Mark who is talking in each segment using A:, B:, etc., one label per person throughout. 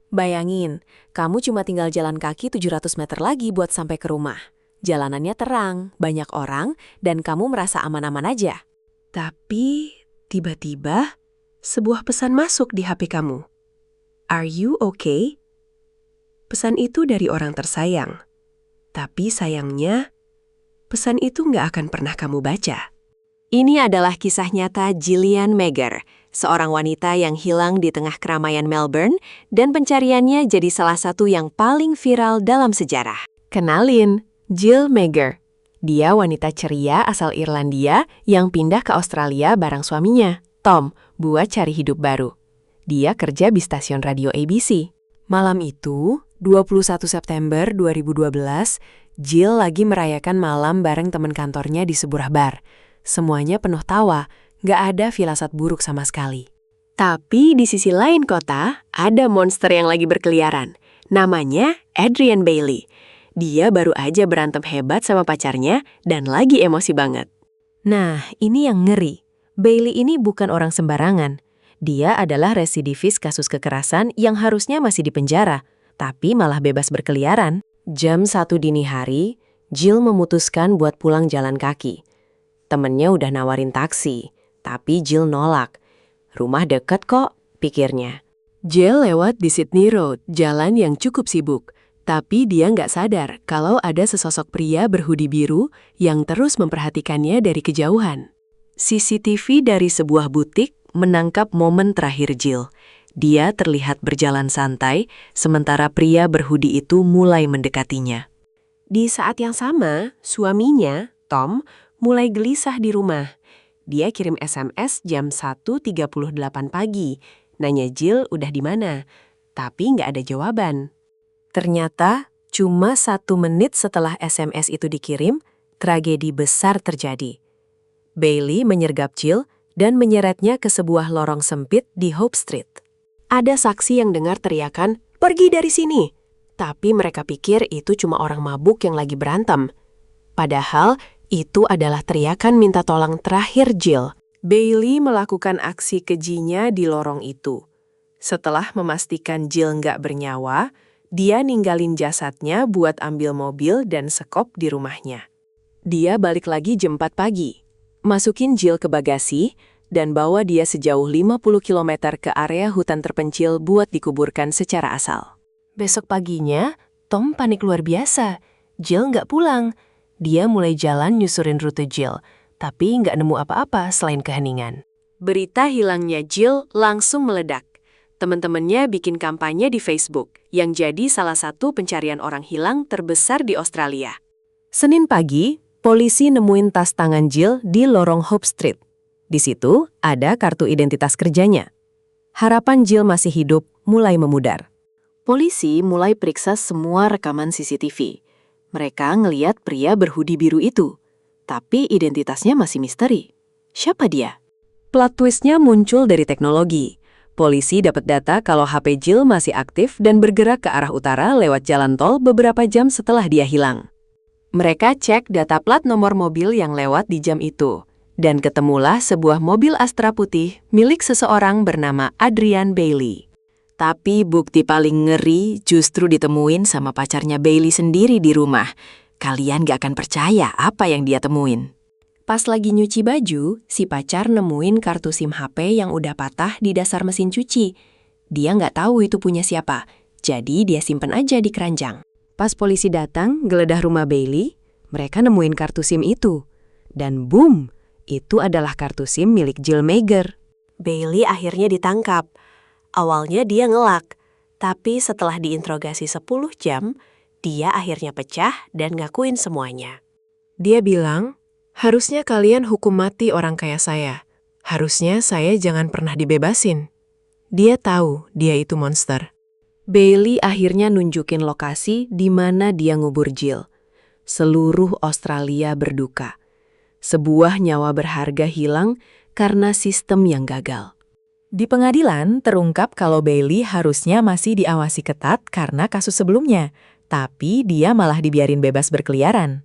A: Bayangin, kamu cuma tinggal jalan kaki 700 meter lagi buat sampai ke rumah. Jalanannya terang, banyak orang, dan kamu merasa aman-aman aja.
B: Tapi tiba-tiba sebuah pesan masuk di HP kamu. Are you okay? Pesan itu dari orang tersayang. Tapi sayangnya, pesan itu nggak akan pernah kamu baca.
C: Ini adalah kisah nyata Gillian Megger, seorang wanita yang hilang di tengah keramaian Melbourne dan pencariannya jadi salah satu yang paling viral dalam sejarah.
B: Kenalin, Jill Megger. Dia wanita ceria asal Irlandia yang pindah ke Australia bareng suaminya, Tom, buat cari hidup baru. Dia kerja di stasiun radio ABC. Malam itu, 21 September 2012, Jill lagi merayakan malam bareng teman kantornya di sebuah bar. Semuanya penuh tawa, nggak ada firasat buruk sama sekali.
C: Tapi di sisi lain kota, ada monster yang lagi berkeliaran. Namanya Adrian Bailey. Dia baru aja berantem hebat sama pacarnya dan lagi emosi banget.
B: Nah, ini yang ngeri. Bailey ini bukan orang sembarangan. Dia adalah residivis kasus kekerasan yang harusnya masih di penjara, tapi malah bebas berkeliaran. Jam 1 dini hari, Jill memutuskan buat pulang jalan kaki. Temennya udah nawarin taksi, tapi Jill nolak. Rumah deket kok, pikirnya. Jill lewat di Sydney Road, jalan yang cukup sibuk. Tapi dia nggak sadar kalau ada sesosok pria berhoodie biru yang terus memperhatikannya dari kejauhan. CCTV dari sebuah butik menangkap momen terakhir Jill. Dia terlihat berjalan santai, sementara pria berhoodie itu mulai mendekatinya. Di saat yang sama, suaminya, Tom, mulai gelisah di rumah. Dia kirim SMS jam 1.38 pagi, nanya Jill udah di mana, tapi nggak ada jawaban. Ternyata, cuma 1 menit setelah SMS itu dikirim, tragedi besar terjadi. Bailey menyergap Jill dan menyeretnya ke sebuah lorong sempit di Hope Street. Ada saksi yang dengar teriakan, "Pergi dari sini!" Tapi mereka pikir itu cuma orang mabuk yang lagi berantem. Padahal, itu adalah teriakan minta tolong terakhir Jill. Bailey melakukan aksi kejinya di lorong itu. Setelah memastikan Jill nggak bernyawa, dia ninggalin jasadnya buat ambil mobil dan sekop di rumahnya. Dia balik lagi jam 4 pagi, masukin Jill ke bagasi, dan bawa dia sejauh 50 km ke area hutan terpencil buat dikuburkan secara assal. Besok paginya, Tom panik luar biasa. Jill nggak pulang. Dia mulai jalan nyusurin rute Jill, tapi nggak nemu apa-apa selain keheningan. Berita hilangnya Jill langsung meledak. Teman-temannya bikin kampanye di Facebook, yang jadi salah satu pencarian orang hilang terbesar di Australia. Senin pagi, polisi nemuin tas tangan Jill di lorong Hope Street. Di situ ada kartu identitas kerjanya. Harapan Jill masih hidup mulai memudar. Polisi mulai periksa semua rekaman CCTV. Mereka ngeliat pria berhoodie biru itu, tapi identitasnya masih misteri. Siapa dia? Plot twist-nya muncul dari teknologi. Polisi dapat data kalau HP Jill masih aktif dan bergerak ke arah utara lewat jalan tol beberapa jam setelah dia hilang. Mereka cek data plat nomor mobil yang lewat di jam itu, dan ketemulah sebuah mobil Astra putih milik seseorang bernama Adrian Bailey. Tapi bukti paling ngeri justru ditemuin sama pacarnya Bailey sendiri di rumah. Kalian gak akan percaya apa yang dia temuin. Pas lagi nyuci baju, si pacar nemuin kartu SIM HP yang udah patah di dasar mesin cuci. Dia nggak tahu itu punya siapa, jadi dia simpen aja di keranjang. Pas polisi datang geledah rumah Bailey, mereka nemuin kartu SIM itu. Dan boom, itu adalah kartu SIM milik Jill Megger. Bailey akhirnya ditangkap. Awalnya dia ngelak, tapi setelah diinterogasi 10 jam, dia akhirnya pecah dan ngakuin semuanya. Dia bilang, "Harusnya kalian hukum mati orang kayak saya. Harusnya saya jangan pernah dibebasin." Dia tahu dia itu monster. Bailey akhirnya nunjukin lokasi di mana dia ngubur Jill. Seluruh Australia berduka. Sebuah nyawa berharga hilang karena sistem yang gagal. Di pengadilan, terungkap kalau Bailey harusnya masih diawasi ketat karena kasus sebelumnya, tapi dia malah dibiarin bebas berkeliaran.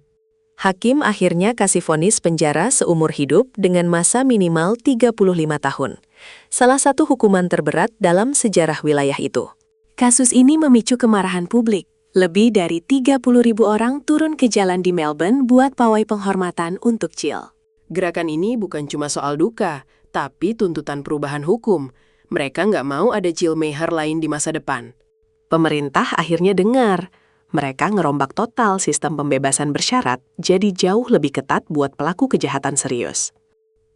B: Hakim akhirnya kasih vonis penjara seumur hidup dengan masa minimal 35 tahun. Salah satu hukuman terberat dalam sejarah wilayah itu.
C: Kasus ini memicu kemarahan publik. Lebih dari 30.000 orang turun ke jalan di Melbourne buat pawai penghormatan untuk Jill.
D: Gerakan ini bukan cuma soal duka, tapi tuntutan perubahan hukum. Mereka nggak mau ada Jill Meagher lain di masa depan.
C: Pemerintah akhirnya dengar. Mereka ngerombak total sistem pembebasan bersyarat jadi jauh lebih ketat buat pelaku kejahatan serius.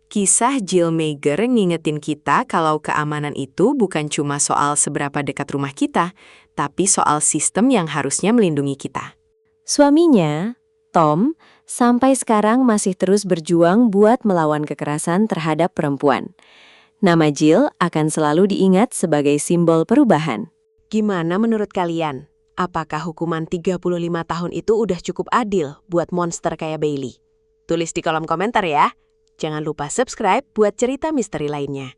B: Kisah Jill Meagher ngingetin kita kalau keamanan itu bukan cuma soal seberapa dekat rumah kita, tapi soal sistem yang harusnya melindungi kita.
A: Suaminya, Tom, sampai sekarang masih terus berjuang buat melawan kekerasan terhadap perempuan. Nama Jill akan selalu diingat sebagai simbol perubahan.
C: Gimana menurut kalian? Apakah hukuman 35 tahun itu udah cukup adil buat monster kayak Bailey? Tulis di kolom komentar ya. Jangan lupa subscribe buat cerita misteri lainnya.